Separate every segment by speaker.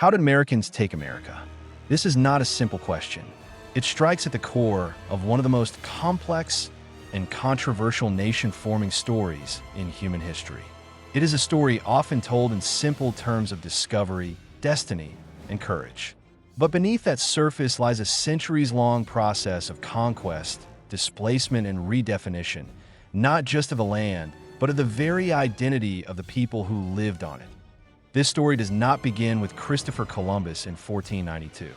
Speaker 1: How did Americans take America? This is not a simple question. It strikes at the core of one of the most complex and controversial nation-forming stories in human history. It is a story often told in simple terms of discovery, destiny, and courage. But beneath that surface lies a centuries-long process of conquest, displacement, and redefinition, not just of the land, but of the very identity of the people who lived on it. This story does not begin with Christopher Columbus in 1492.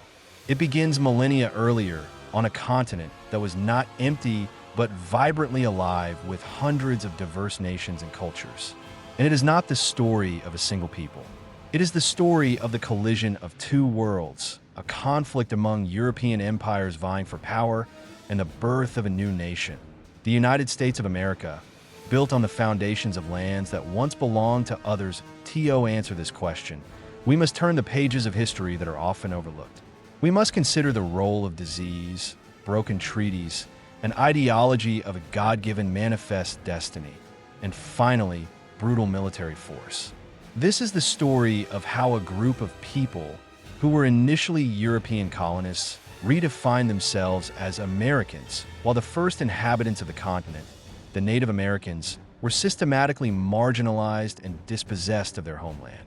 Speaker 1: It begins millennia earlier on a continent that was not empty but vibrantly alive with hundreds of diverse nations and cultures. And it is not the story of a single people. It is the story of the collision of two worlds, a conflict among European empires vying for power, and the birth of a new nation, the United States of America, built on the foundations of lands that once belonged to others. To answer this question, we must turn the pages of history that are often overlooked. We must consider the role of disease, broken treaties, an ideology of a God-given manifest destiny, and finally, brutal military force. This is the story of how a group of people who were initially European colonists redefined themselves as Americans, while the first inhabitants of the continent, the Native Americans, were systematically marginalized and dispossessed of their homeland.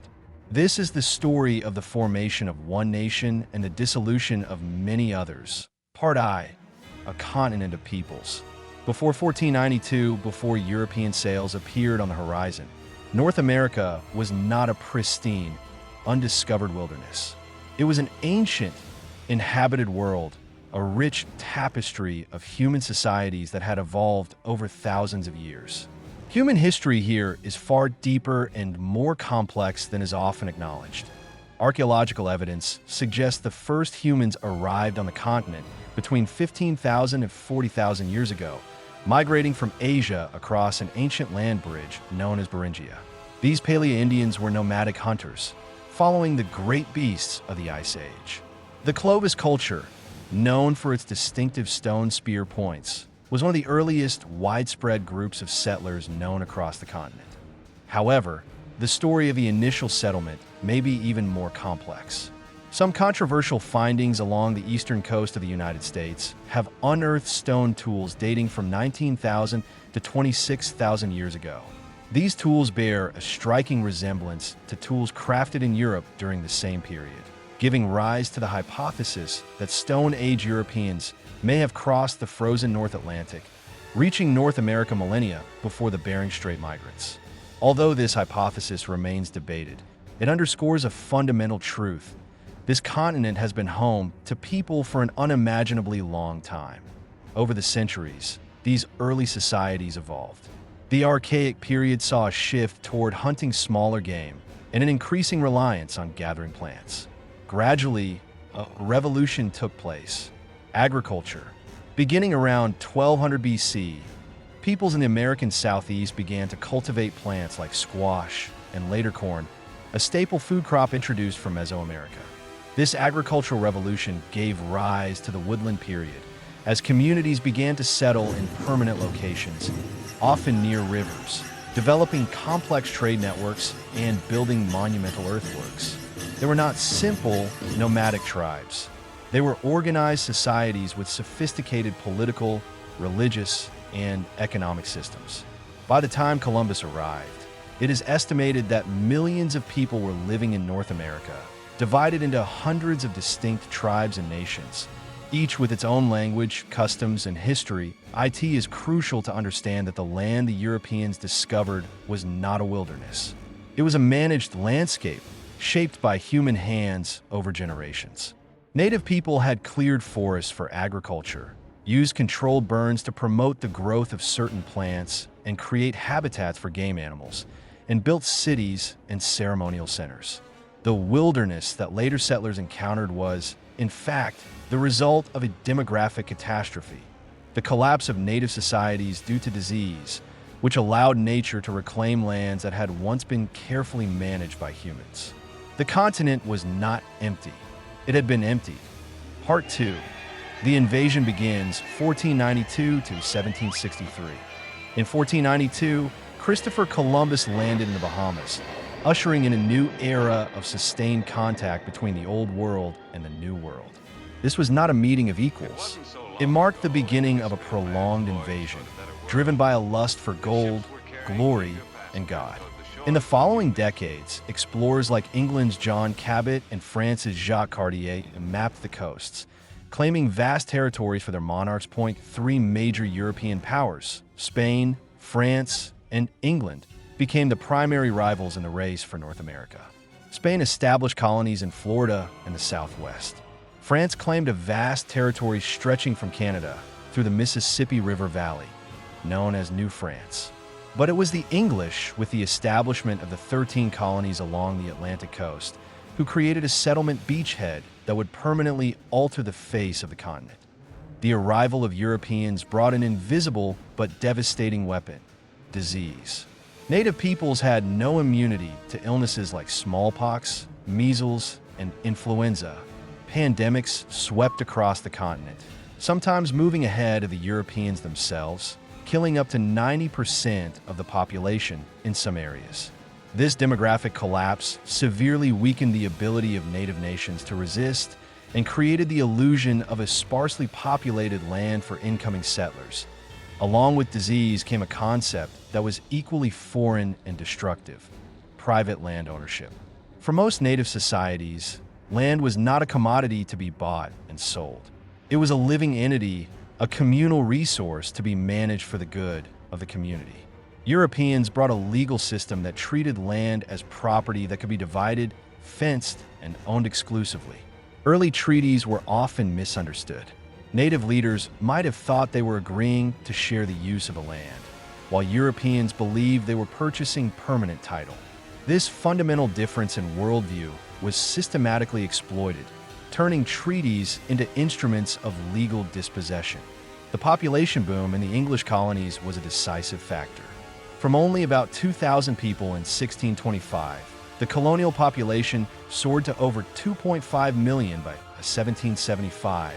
Speaker 1: This is the story of the formation of one nation and the dissolution of many others. Part I, a continent of peoples. Before 1492, before European sails appeared on the horizon, North America was not a pristine, undiscovered wilderness. It was an ancient, inhabited world, a rich tapestry of human societies that had evolved over thousands of years. Human history here is far deeper and more complex than is often acknowledged. Archaeological evidence suggests the first humans arrived on the continent between 15,000 and 40,000 years ago, migrating from Asia across an ancient land bridge known as Beringia. These Paleo-Indians were nomadic hunters, following the great beasts of the Ice Age. The Clovis culture, known for its distinctive stone spear points, was one of the earliest widespread groups of settlers known across the continent. However, the story of the initial settlement may be even more complex. Some controversial findings along the eastern coast of the United States have unearthed stone tools dating from 19,000 to 26,000 years ago. These tools bear a striking resemblance to tools crafted in Europe during the same period, giving rise to the hypothesis that Stone Age Europeans may have crossed the frozen North Atlantic, reaching North America millennia before the Bering Strait migrants. Although this hypothesis remains debated, it underscores a fundamental truth. This continent has been home to people for an unimaginably long time. Over the centuries, these early societies evolved. The Archaic period saw a shift toward hunting smaller game and an increasing reliance on gathering plants. Gradually, a revolution took place. Agriculture. Beginning around 1200 BC, peoples in the American Southeast began to cultivate plants like squash and later corn, a staple food crop introduced from Mesoamerica. This agricultural revolution gave rise to the woodland period, as communities began to settle in permanent locations, often near rivers, developing complex trade networks and building monumental earthworks. They were not simple nomadic tribes. They were organized societies with sophisticated political, religious, and economic systems. By the time Columbus arrived, it is estimated that millions of people were living in North America, divided into hundreds of distinct tribes and nations, each with its own language, customs, and history. It is crucial to understand that the land the Europeans discovered was not a wilderness. It was a managed landscape, shaped by human hands over generations. Native people had cleared forests for agriculture, used controlled burns to promote the growth of certain plants and create habitats for game animals, and built cities and ceremonial centers. The wilderness that later settlers encountered was, in fact, the result of a demographic catastrophe, the collapse of native societies due to disease, which allowed nature to reclaim lands that had once been carefully managed by humans. The continent was not empty. It had been emptied. Part 2. The invasion begins 1492 to 1763. In 1492, Christopher Columbus landed in the Bahamas, ushering in a new era of sustained contact between the Old World and the New World. This was not a meeting of equals. It marked the beginning of a prolonged invasion, driven by a lust for gold, glory, and God. In the following decades, explorers like England's John Cabot and France's Jacques Cartier mapped the coasts, claiming vast territories for their monarchs. Three major European powers, Spain, France, and England, became the primary rivals in the race for North America. Spain established colonies in Florida and the Southwest. France claimed a vast territory stretching from Canada through the Mississippi River Valley, known as New France. But it was the English, with the establishment of the 13 colonies along the Atlantic coast, who created a settlement beachhead that would permanently alter the face of the continent. The arrival of Europeans brought an invisible but devastating weapon: disease. Native peoples had no immunity to illnesses like smallpox, measles, and influenza. Pandemics swept across the continent, sometimes moving ahead of the Europeans themselves, killing up to 90% of the population in some areas. This demographic collapse severely weakened the ability of native nations to resist and created the illusion of a sparsely populated land for incoming settlers. Along with disease came a concept that was equally foreign and destructive: private land ownership. For most native societies, land was not a commodity to be bought and sold. It was a living entity, a communal resource to be managed for the good of the community. Europeans brought a legal system that treated land as property that could be divided, fenced, and owned exclusively. Early treaties were often misunderstood. Native leaders might have thought they were agreeing to share the use of a land, while Europeans believed they were purchasing permanent title. This fundamental difference in worldview was systematically exploited, turning treaties into instruments of legal dispossession. The population boom in the English colonies was a decisive factor. From only about 2,000 people in 1625, the colonial population soared to over 2.5 million by 1775,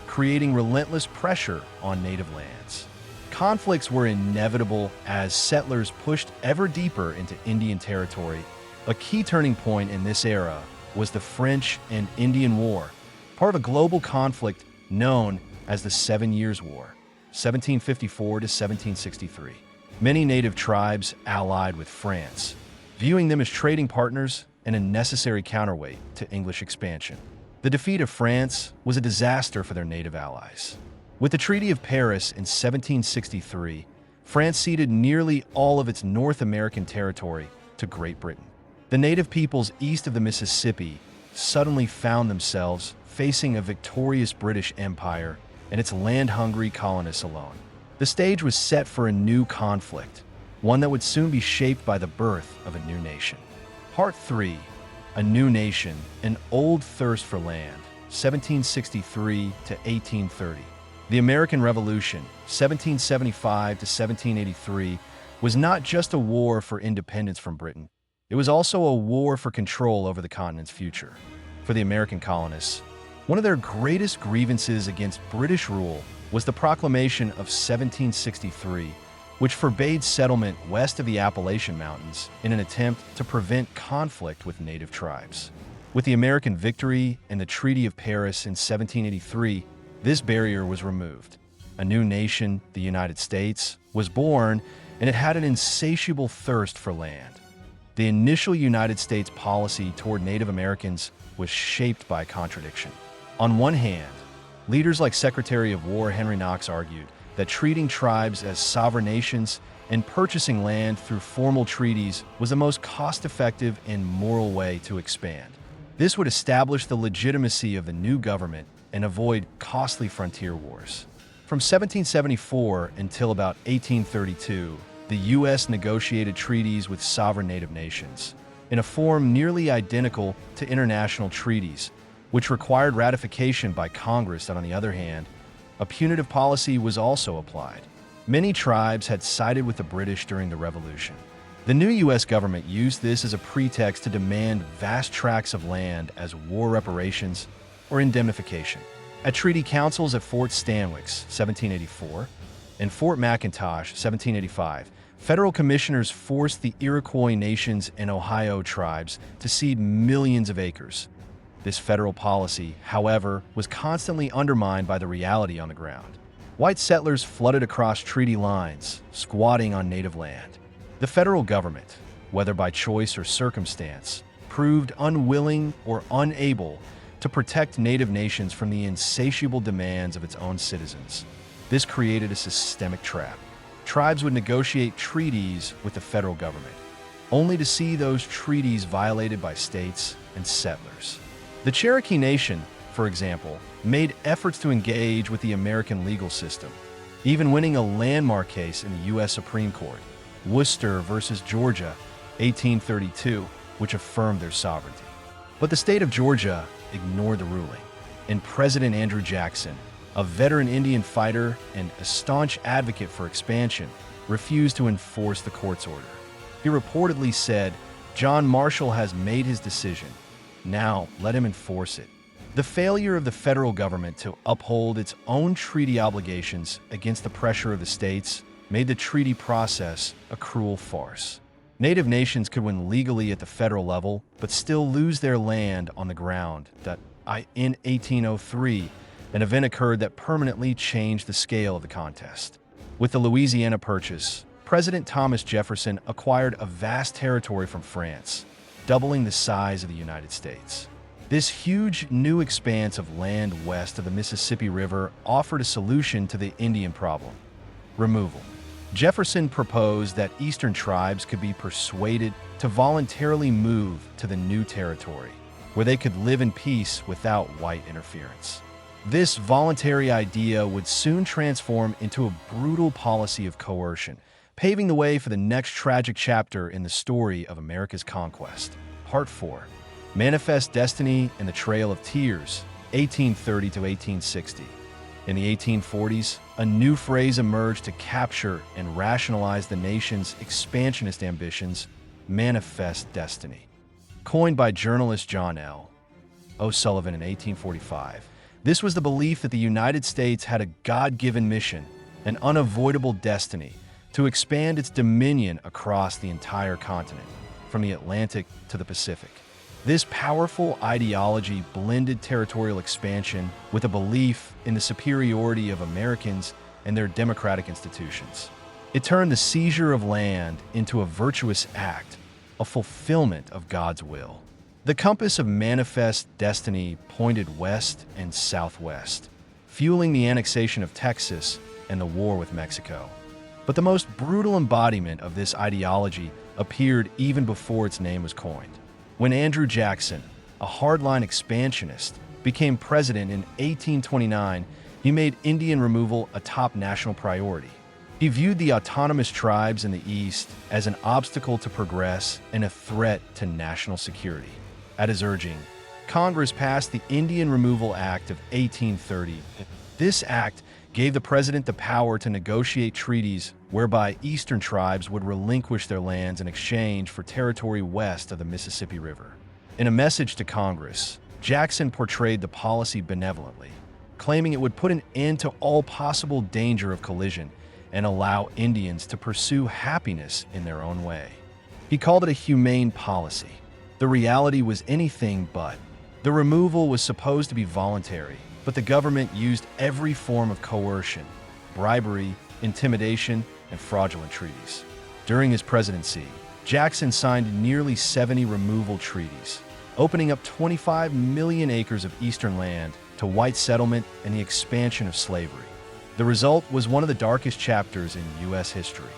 Speaker 1: creating relentless pressure on native lands. Conflicts were inevitable as settlers pushed ever deeper into Indian territory. A key turning point in this era was the French and Indian War, part of a global conflict known as the 7 Years' War, 1754 to 1763. Many native tribes allied with France, viewing them as trading partners and a necessary counterweight to English expansion. The defeat of France was a disaster for their native allies. With the Treaty of Paris in 1763, France ceded nearly all of its North American territory to Great Britain. The native peoples east of the Mississippi suddenly found themselves facing a victorious British Empire and its land-hungry colonists alone. The stage was set for a new conflict, one that would soon be shaped by the birth of a new nation. Part 3. A New Nation, an Old Thirst for Land, 1763 to 1830. The American Revolution, 1775 to 1783, was not just a war for independence from Britain. It was also a war for control over the continent's future. For the American colonists, one of their greatest grievances against British rule was the Proclamation of 1763, which forbade settlement west of the Appalachian Mountains in an attempt to prevent conflict with native tribes. With the American victory and the Treaty of Paris in 1783, this barrier was removed. A new nation, the United States, was born, and it had an insatiable thirst for land. The initial United States policy toward Native Americans was shaped by contradiction. On one hand, leaders like Secretary of War Henry Knox argued that treating tribes as sovereign nations and purchasing land through formal treaties was the most cost-effective and moral way to expand. This would establish the legitimacy of the new government and avoid costly frontier wars. From 1774 until about 1832, the U.S. negotiated treaties with sovereign native nations in a form nearly identical to international treaties, which required ratification by Congress. And on the other hand, a punitive policy was also applied. Many tribes had sided with the British during the Revolution. The new U.S. government used this as a pretext to demand vast tracts of land as war reparations or indemnification. At treaty councils at Fort Stanwix, 1784, and Fort McIntosh, 1785, Federal commissioners forced the Iroquois nations and Ohio tribes to cede millions of acres. This federal policy, however, was constantly undermined by the reality on the ground. White settlers flooded across treaty lines, squatting on native land. The federal government, whether by choice or circumstance, proved unwilling or unable to protect native nations from the insatiable demands of its own citizens. This created a systemic trap. Tribes would negotiate treaties with the federal government, only to see those treaties violated by states and settlers. The Cherokee Nation, for example, made efforts to engage with the American legal system, even winning a landmark case in the U.S. Supreme Court, Worcester versus Georgia, 1832, which affirmed their sovereignty. But the state of Georgia ignored the ruling, and President Andrew Jackson, a veteran Indian fighter and a staunch advocate for expansion, refused to enforce the court's order. He reportedly said, "John Marshall has made his decision. Now let him enforce it." The failure of the federal government to uphold its own treaty obligations against the pressure of the states made the treaty process a cruel farce. Native nations could win legally at the federal level, but still lose their land on the ground. In 1803, an event occurred that permanently changed the scale of the contest. With the Louisiana Purchase, President Thomas Jefferson acquired a vast territory from France, doubling the size of the United States. This huge new expanse of land west of the Mississippi River offered a solution to the Indian problem: removal. Jefferson proposed that Eastern tribes could be persuaded to voluntarily move to the new territory, where they could live in peace without white interference. This voluntary idea would soon transform into a brutal policy of coercion, paving the way for the next tragic chapter in the story of America's conquest. Part 4. Manifest Destiny and the Trail of Tears, 1830 to 1860. In the 1840s, a new phrase emerged to capture and rationalize the nation's expansionist ambitions: manifest destiny. Coined by journalist John L. O'Sullivan in 1845, this was the belief that the United States had a God-given mission, an unavoidable destiny, to expand its dominion across the entire continent, from the Atlantic to the Pacific. This powerful ideology blended territorial expansion with a belief in the superiority of Americans and their democratic institutions. It turned the seizure of land into a virtuous act, a fulfillment of God's will. The compass of manifest destiny pointed west and southwest, fueling the annexation of Texas and the war with Mexico. But the most brutal embodiment of this ideology appeared even before its name was coined. When Andrew Jackson, a hardline expansionist, became president in 1829, he made Indian removal a top national priority. He viewed the autonomous tribes in the East as an obstacle to progress and a threat to national security. At his urging, Congress passed the Indian Removal Act of 1830. This act gave the president the power to negotiate treaties whereby Eastern tribes would relinquish their lands in exchange for territory west of the Mississippi River. In a message to Congress, Jackson portrayed the policy benevolently, claiming it would put an end to all possible danger of collision and allow Indians to pursue happiness in their own way. He called it a humane policy. The reality was anything but. The removal was supposed to be voluntary, but the government used every form of coercion, bribery, intimidation, and fraudulent treaties. During his presidency, Jackson signed nearly 70 removal treaties, opening up 25 million acres of eastern land to white settlement and the expansion of slavery. The result was one of the darkest chapters in U.S. history,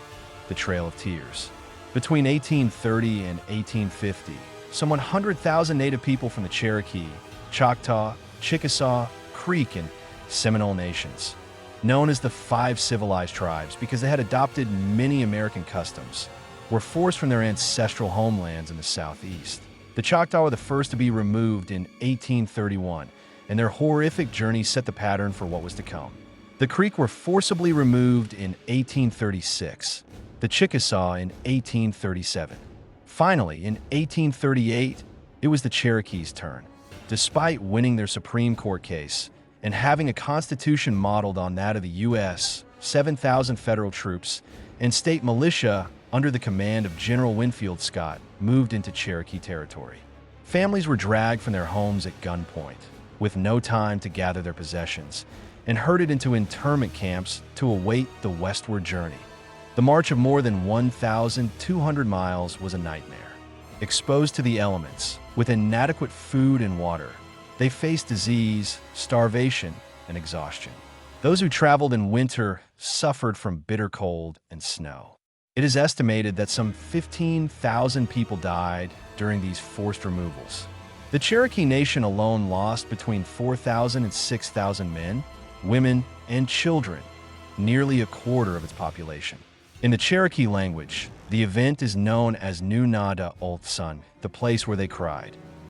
Speaker 1: the Trail of Tears. Between 1830 and 1850, some 100,000 native people from the Cherokee, Choctaw, Chickasaw, Creek, and Seminole nations, known as the Five Civilized Tribes because they had adopted many American customs, were forced from their ancestral homelands in the Southeast. The Choctaw were the first to be removed in 1831, and their horrific journey set the pattern for what was to come. The Creek were forcibly removed in 1836, the Chickasaw in 1837. Finally, in 1838, it was the Cherokees' turn. Despite winning their Supreme Court case and having a constitution modeled on that of the U.S., 7,000 federal troops, and state militia under the command of General Winfield Scott, moved into Cherokee territory. Families were dragged from their homes at gunpoint, with no time to gather their possessions, and herded into internment camps to await the westward journey. The march of more than 1,200 miles was a nightmare. Exposed to the elements, with inadequate food and water, they faced disease, starvation, and exhaustion. Those who traveled in winter suffered from bitter cold and snow. It is estimated that some 15,000 people died during these forced removals. The Cherokee Nation alone lost between 4,000 and 6,000 men, women, and children, nearly a quarter of its population. In the Cherokee language, the event is known as Nu Nada Ulthsun, the place where they cried.